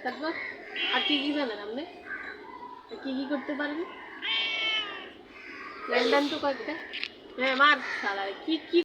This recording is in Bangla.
তারপর আর কি কি জানেন আপনি? কি কি করতে পারবি? ল্যান্ডান তো কয়েকটা। হ্যাঁ মার সালা কি কি